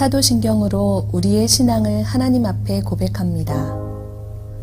사도신경으로 우리의 신앙을 하나님 앞에 고백합니다.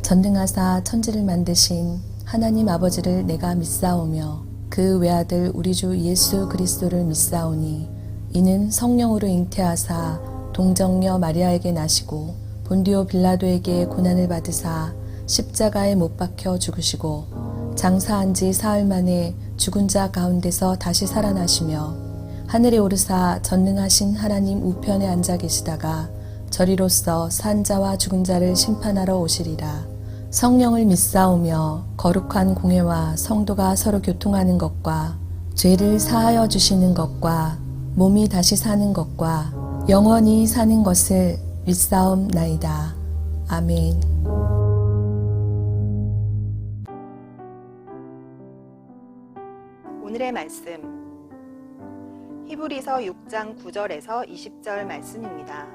전능하사 천지를 만드신 하나님 아버지를 내가 믿사오며 그 외아들 우리 주 예수 그리스도를 믿사오니 이는 성령으로 잉태하사 동정녀 마리아에게 나시고 본디오 빌라도에게 고난을 받으사 십자가에 못 박혀 죽으시고 장사한 지 사흘 만에 죽은 자 가운데서 다시 살아나시며 하늘에 오르사 전능하신 하나님 우편에 앉아 계시다가 저리로서 산 자와 죽은 자를 심판하러 오시리라. 성령을 믿사오며 거룩한 공회와 성도가 서로 교통하는 것과 죄를 사하여 주시는 것과 몸이 다시 사는 것과 영원히 사는 것을 믿사옵나이다. 아멘. 오늘의 말씀 히브리서 6장 9절에서 20절 말씀입니다.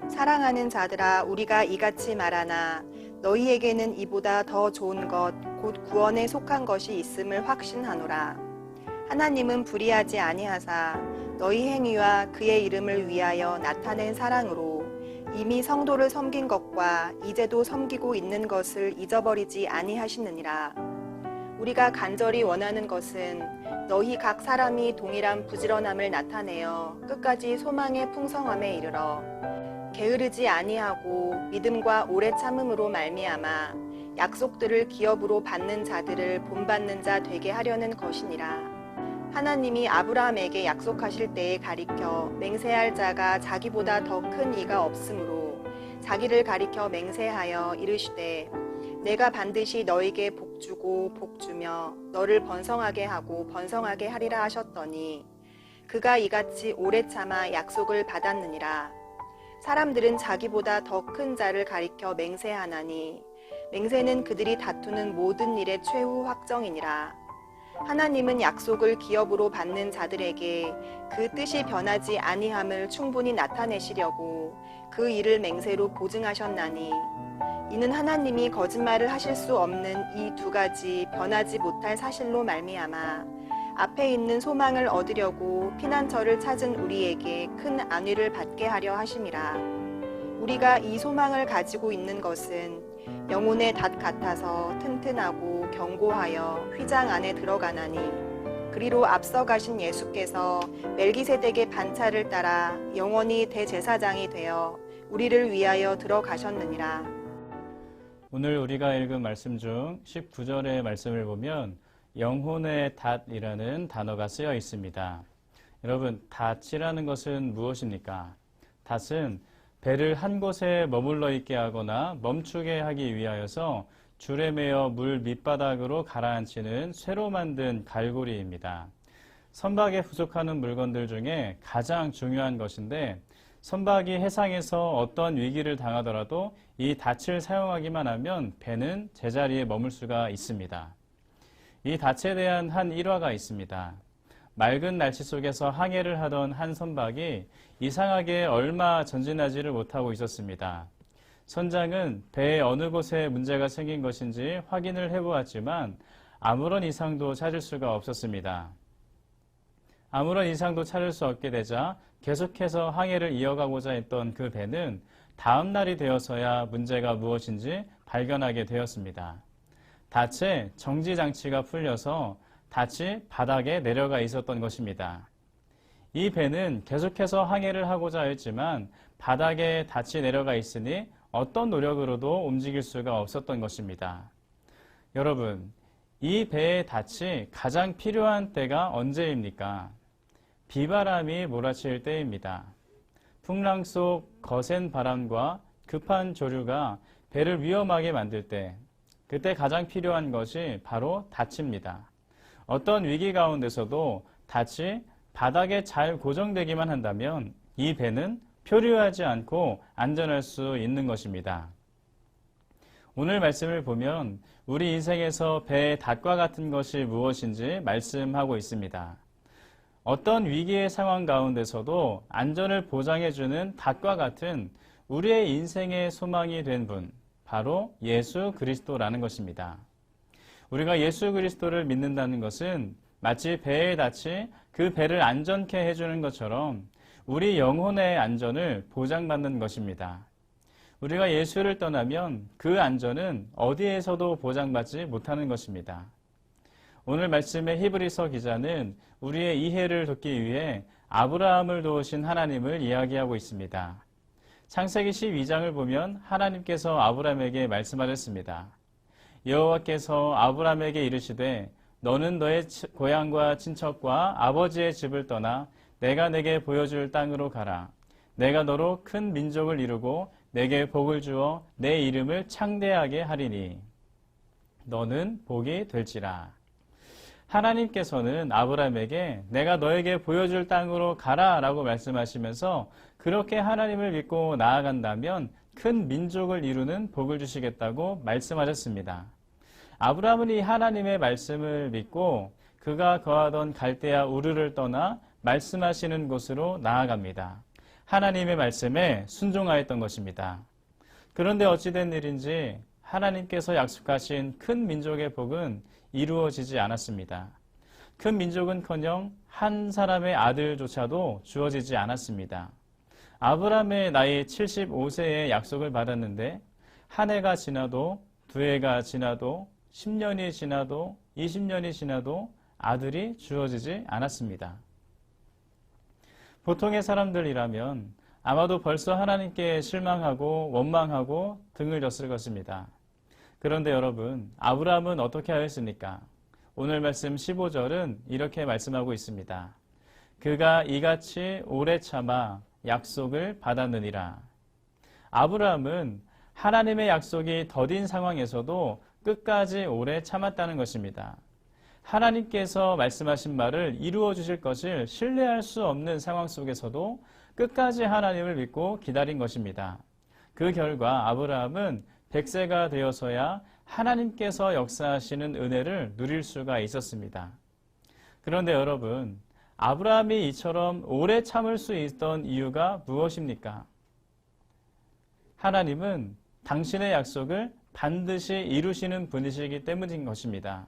사랑하는 자들아, 우리가 이같이 말하나 너희에게는 이보다 더 좋은 것 곧 구원에 속한 것이 있음을 확신하노라. 하나님은 불의하지 아니하사 너희 행위와 그의 이름을 위하여 나타낸 사랑으로 이미 성도를 섬긴 것과 이제도 섬기고 있는 것을 잊어버리지 아니하시느니라. 우리가 간절히 원하는 것은 너희 각 사람이 동일한 부지런함을 나타내어 끝까지 소망의 풍성함에 이르러 게으르지 아니하고 믿음과 오래 참음으로 말미암아 약속들을 기업으로 받는 자들을 본받는 자 되게 하려는 것이니라. 하나님이 아브라함에게 약속하실 때에 가리켜 맹세할 자가 자기보다 더 큰 이가 없으므로 자기를 가리켜 맹세하여 이르시되 내가 반드시 너에게 복주고 복주며 너를 번성하게 하고 번성하게 하리라 하셨더니 그가 이같이 오래 참아 약속을 받았느니라. 사람들은 자기보다 더 큰 자를 가리켜 맹세하나니 맹세는 그들이 다투는 모든 일의 최후 확정이니라. 하나님은 약속을 기업으로 받는 자들에게 그 뜻이 변하지 아니함을 충분히 나타내시려고 그 일을 맹세로 보증하셨나니 이는 하나님이 거짓말을 하실 수 없는 이 두 가지 변하지 못할 사실로 말미암아 앞에 있는 소망을 얻으려고 피난처를 찾은 우리에게 큰 안위를 받게 하려 하심이라. 우리가 이 소망을 가지고 있는 것은 영혼의 닷 같아서 튼튼하고 견고하여 휘장 안에 들어가나니 그리로 앞서 가신 예수께서 멜기세덱의 반차를 따라 영원히 대제사장이 되어 우리를 위하여 들어가셨느니라. 오늘 우리가 읽은 말씀 중 19절의 말씀을 보면 영혼의 닷이라는 단어가 쓰여 있습니다. 여러분, 닷이라는 것은 무엇입니까? 닷은 배를 한 곳에 머물러 있게 하거나 멈추게 하기 위하여서 줄에 매어 물 밑바닥으로 가라앉히는 쇠로 만든 갈고리입니다. 선박에 부속하는 물건들 중에 가장 중요한 것인데 선박이 해상에서 어떤 위기를 당하더라도 이 닻을 사용하기만 하면 배는 제자리에 머물 수가 있습니다. 이 닻에 대한 한 일화가 있습니다. 맑은 날씨 속에서 항해를 하던 한 선박이 이상하게 얼마 전진하지를 못하고 있었습니다. 선장은 배의 어느 곳에 문제가 생긴 것인지 확인을 해보았지만 아무런 이상도 찾을 수가 없었습니다. 아무런 이상도 찾을 수 없게 되자 계속해서 항해를 이어가고자 했던 그 배는 다음 날이 되어서야 문제가 무엇인지 발견하게 되었습니다. 닻에 정지장치가 풀려서 닻이 바닥에 내려가 있었던 것입니다. 이 배는 계속해서 항해를 하고자 했지만 바닥에 닻이 내려가 있으니 어떤 노력으로도 움직일 수가 없었던 것입니다. 여러분, 이 배의 닻이 가장 필요한 때가 언제입니까? 비바람이 몰아칠 때입니다. 풍랑 속 거센 바람과 급한 조류가 배를 위험하게 만들 때, 그때 가장 필요한 것이 바로 닻입니다. 어떤 위기 가운데서도 닻이 바닥에 잘 고정되기만 한다면 이 배는 표류하지 않고 안전할 수 있는 것입니다. 오늘 말씀을 보면 우리 인생에서 배의 닷과 같은 것이 무엇인지 말씀하고 있습니다. 어떤 위기의 상황 가운데서도 안전을 보장해주는 닷과 같은 우리의 인생의 소망이 된 분, 바로 예수 그리스도라는 것입니다. 우리가 예수 그리스도를 믿는다는 것은 마치 배의 닻이 그 배를 안전케 해주는 것처럼 우리 영혼의 안전을 보장받는 것입니다. 우리가 예수를 떠나면 그 안전은 어디에서도 보장받지 못하는 것입니다. 오늘 말씀의 히브리서 기자는 우리의 이해를 돕기 위해 아브라함을 도우신 하나님을 이야기하고 있습니다. 창세기 12장을 보면 하나님께서 아브라함에게 말씀하셨습니다. 여호와께서 아브라함에게 이르시되 너는 너의 고향과 친척과 아버지의 집을 떠나 내가 내게 보여줄 땅으로 가라. 내가 너로 큰 민족을 이루고 내게 복을 주어 내 이름을 창대하게 하리니 너는 복이 될지라. 하나님께서는 아브라함에게 내가 너에게 보여줄 땅으로 가라 라고 말씀하시면서 그렇게 하나님을 믿고 나아간다면 큰 민족을 이루는 복을 주시겠다고 말씀하셨습니다. 아브라함은 이 하나님의 말씀을 믿고 그가 거하던 갈대아 우르를 떠나 말씀하시는 곳으로 나아갑니다. 하나님의 말씀에 순종하였던 것입니다. 그런데 어찌된 일인지 하나님께서 약속하신 큰 민족의 복은 이루어지지 않았습니다. 큰 민족은커녕 한 사람의 아들조차도 주어지지 않았습니다. 아브라함의 나이 75세에 약속을 받았는데 한 해가 지나도 두 해가 지나도 10년이 지나도 20년이 지나도 아들이 주어지지 않았습니다. 보통의 사람들이라면 아마도 벌써 하나님께 실망하고 원망하고 등을 졌을 것입니다. 그런데 여러분, 아브라함은 어떻게 하였습니까? 오늘 말씀 15절은 이렇게 말씀하고 있습니다. 그가 이같이 오래 참아 약속을 받았느니라. 아브라함은 하나님의 약속이 더딘 상황에서도 끝까지 오래 참았다는 것입니다. 하나님께서 말씀하신 말을 이루어 주실 것을 신뢰할 수 없는 상황 속에서도 끝까지 하나님을 믿고 기다린 것입니다. 그 결과 아브라함은 100세가 되어서야 하나님께서 역사하시는 은혜를 누릴 수가 있었습니다. 그런데 여러분, 아브라함이 이처럼 오래 참을 수 있던 이유가 무엇입니까? 하나님은 당신의 약속을 반드시 이루시는 분이시기 때문인 것입니다.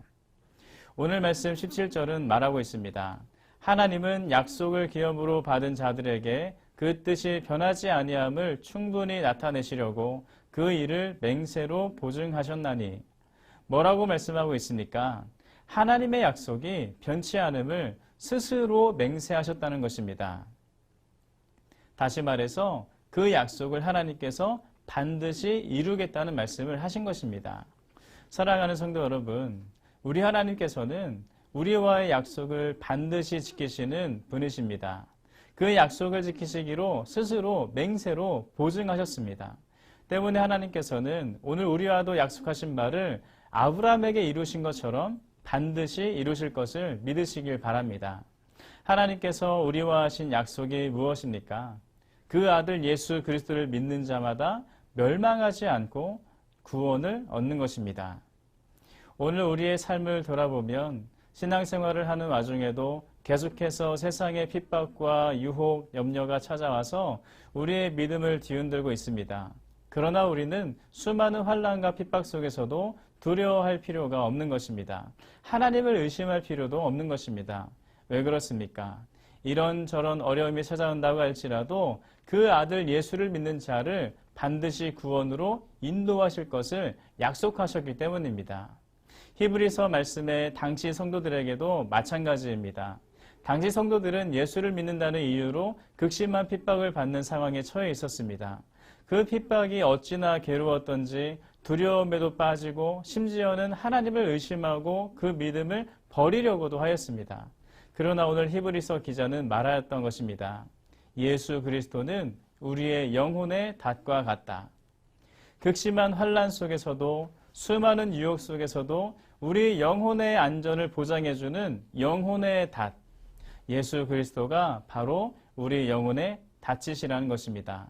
오늘 말씀 17절은 말하고 있습니다. 하나님은 약속을 기업으로 받은 자들에게 그 뜻이 변하지 아니함을 충분히 나타내시려고 그 일을 맹세로 보증하셨나니. 뭐라고 말씀하고 있습니까? 하나님의 약속이 변치 않음을 스스로 맹세하셨다는 것입니다. 다시 말해서 그 약속을 하나님께서 반드시 이루겠다는 말씀을 하신 것입니다. 사랑하는 성도 여러분, 우리 하나님께서는 우리와의 약속을 반드시 지키시는 분이십니다. 그 약속을 지키시기로 스스로 맹세로 보증하셨습니다. 때문에 하나님께서는 오늘 우리와도 약속하신 말을 아브라함에게 이루신 것처럼 반드시 이루실 것을 믿으시길 바랍니다. 하나님께서 우리와 하신 약속이 무엇입니까? 그 아들 예수 그리스도를 믿는 자마다 멸망하지 않고 구원을 얻는 것입니다. 오늘 우리의 삶을 돌아보면 신앙생활을 하는 와중에도 계속해서 세상의 핍박과 유혹, 염려가 찾아와서 우리의 믿음을 뒤흔들고 있습니다. 그러나 우리는 수많은 환난과 핍박 속에서도 두려워할 필요가 없는 것입니다. 하나님을 의심할 필요도 없는 것입니다. 왜 그렇습니까? 이런저런 어려움이 찾아온다고 할지라도 그 아들 예수를 믿는 자를 반드시 구원으로 인도하실 것을 약속하셨기 때문입니다. 히브리서 말씀에 당시 성도들에게도 마찬가지입니다. 당시 성도들은 예수를 믿는다는 이유로 극심한 핍박을 받는 상황에 처해 있었습니다. 그 핍박이 어찌나 괴로웠던지 두려움에도 빠지고 심지어는 하나님을 의심하고 그 믿음을 버리려고도 하였습니다. 그러나 오늘 히브리서 기자는 말하였던 것입니다. 예수 그리스도는 우리의 영혼의 닷과 같다. 극심한 환난 속에서도 수많은 유혹 속에서도 우리 영혼의 안전을 보장해주는 영혼의 닷, 예수 그리스도가 바로 우리 영혼의 닷이시라는 것입니다.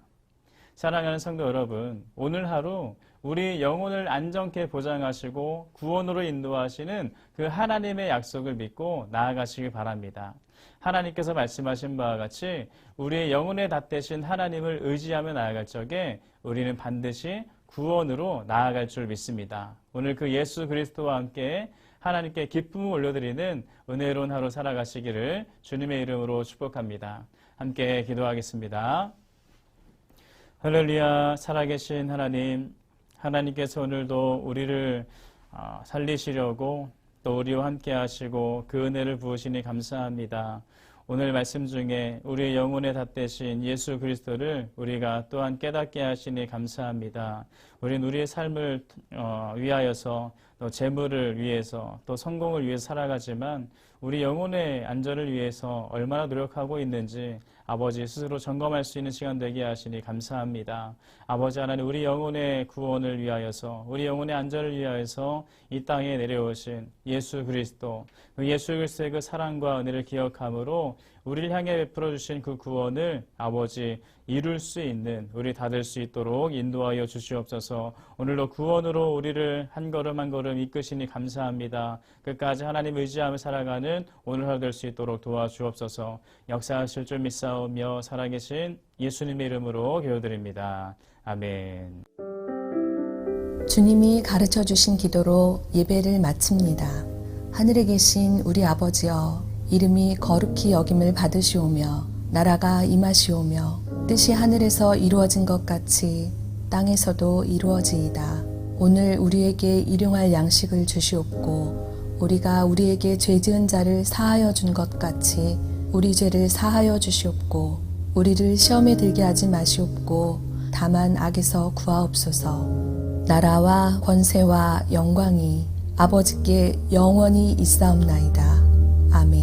사랑하는 성도 여러분, 오늘 하루 우리 영혼을 안전케 보장하시고 구원으로 인도하시는 그 하나님의 약속을 믿고 나아가시길 바랍니다. 하나님께서 말씀하신 바와 같이 우리의 영혼의 닷 되신 하나님을 의지하며 나아갈 적에 우리는 반드시 구원으로 나아갈 줄 믿습니다. 오늘 그 예수 그리스도와 함께 하나님께 기쁨을 올려드리는 은혜로운 하루 살아가시기를 주님의 이름으로 축복합니다. 함께 기도하겠습니다. 할렐루야. 살아계신 하나님, 하나님께서 오늘도 우리를 살리시려고 또 우리와 함께 하시고 그 은혜를 부으시니 감사합니다. 오늘 말씀 중에 우리의 영혼의 닷대신 예수 그리스도를 우리가 또한 깨닫게 하시니 감사합니다. 우리는 우리의 삶을 위하여서 또 재물을 위해서 또 성공을 위해서 살아가지만 우리 영혼의 안전을 위해서 얼마나 노력하고 있는지 아버지 스스로 점검할 수 있는 시간 되게 하시니 감사합니다. 아버지 하나님, 우리 영혼의 구원을 위하여서 우리 영혼의 안전을 위하여서 이 땅에 내려오신 예수 그리스도, 그 예수 그리스도의 그 사랑과 은혜를 기억함으로 우리를 향해 베풀어 주신 그 구원을 아버지 이룰 수 있는 우리 다 될 수 있도록 인도하여 주시옵소서. 오늘도 구원으로 우리를 한 걸음 한 걸음 이끄시니 감사합니다. 끝까지 하나님 의지하며 살아가는 오늘 하루 될 수 있도록 도와주옵소서. 역사하실 줄 믿사오며 살아계신 예수님의 이름으로 기도드립니다. 아멘. 주님이 가르쳐 주신 기도로 예배를 마칩니다. 하늘에 계신 우리 아버지여, 이름이 거룩히 여김을 받으시오며 나라가 임하시오며 뜻이 하늘에서 이루어진 것 같이 땅에서도 이루어지이다. 오늘 우리에게 일용할 양식을 주시옵고 우리가 우리에게 죄 지은 자를 사하여 준 것 같이 우리 죄를 사하여 주시옵고 우리를 시험에 들게 하지 마시옵고 다만 악에서 구하옵소서. 나라와 권세와 영광이 아버지께 영원히 있사옵나이다. 아멘.